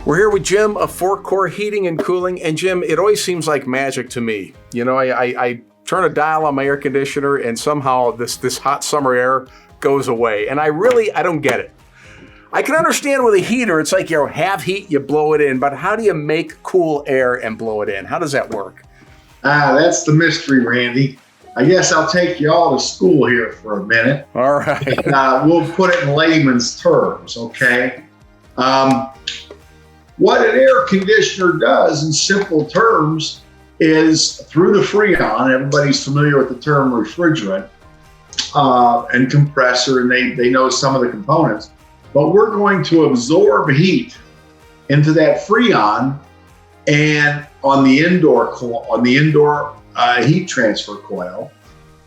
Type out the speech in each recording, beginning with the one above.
We're here with Jim of Four Core Heating and Cooling. And Jim, it always seems like magic to me. You know, I turn a dial on my air conditioner and somehow this hot summer air goes away. And I don't get it. I can understand with a heater, it's like you have heat, you blow it in. But how do you make cool air and blow it in? How does that work? That's the mystery, Randy. I guess I'll take you all to school here for a minute. All right. And, we'll put it in layman's terms, okay? What an air conditioner does in simple terms is through the Freon, everybody's familiar with the term refrigerant and compressor, and they know some of the components, but we're going to absorb heat into that Freon and on the indoor heat transfer coil,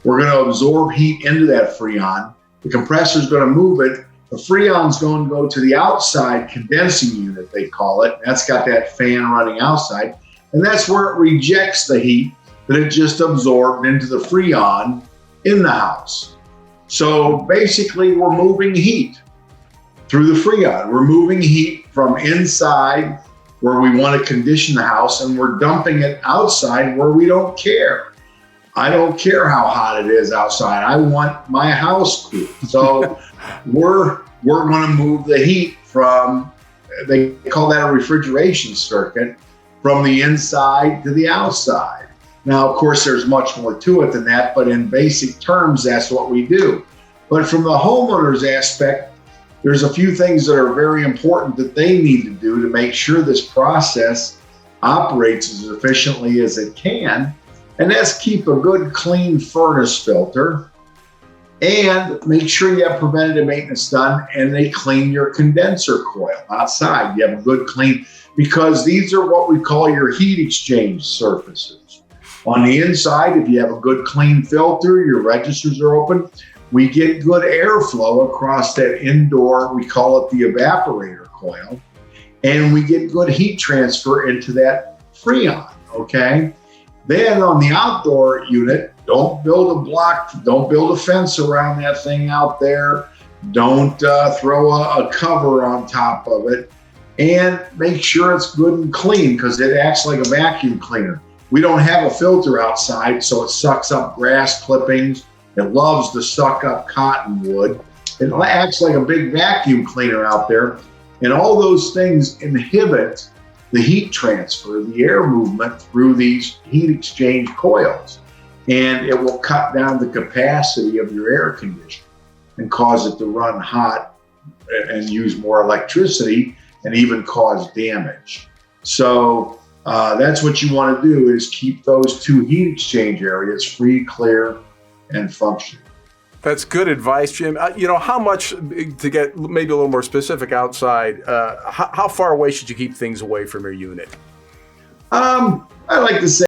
we're going to absorb heat into that Freon. The compressor is going to move it. The Freon's going to go to the outside condensing unit, they call it. That's got that fan running outside. And that's where it rejects the heat that it just absorbed into the Freon in the house. So basically, we're moving heat through the Freon. We're moving heat from inside where we want to condition the house, and we're dumping it outside where we don't care. I don't care how hot it is outside. I want my house cool. So we're going to move the heat from, they call that a refrigeration circuit, from the inside to the outside. Now, of course, there's much more to it than that, but in basic terms, that's what we do. But from the homeowner's aspect, there's a few things that are very important that they need to do to make sure this process operates as efficiently as it can. And that's keep a good, clean furnace filter and make sure you have preventative maintenance done and they clean your condenser coil outside. You have a good clean, because these are what we call your heat exchange surfaces. On the inside, if you have a good, clean filter, your registers are open, we get good airflow across that indoor, we call it the evaporator coil, and we get good heat transfer into that Freon, okay? Then on the outdoor unit, don't build a fence around that thing out there. Don't throw a cover on top of it, and make sure it's good and clean because it acts like a vacuum cleaner. We don't have a filter outside, so it sucks up grass clippings. It loves to suck up cottonwood. It acts like a big vacuum cleaner out there. And all those things inhibit the heat transfer, the air movement through these heat exchange coils. And it will cut down the capacity of your air conditioner and cause it to run hot and use more electricity and even cause damage. So that's what you want to do, is keep those two heat exchange areas free, clear, and functioning. That's good advice, Jim. How much, to get maybe a little more specific outside, how far away should you keep things away from your unit? I like to say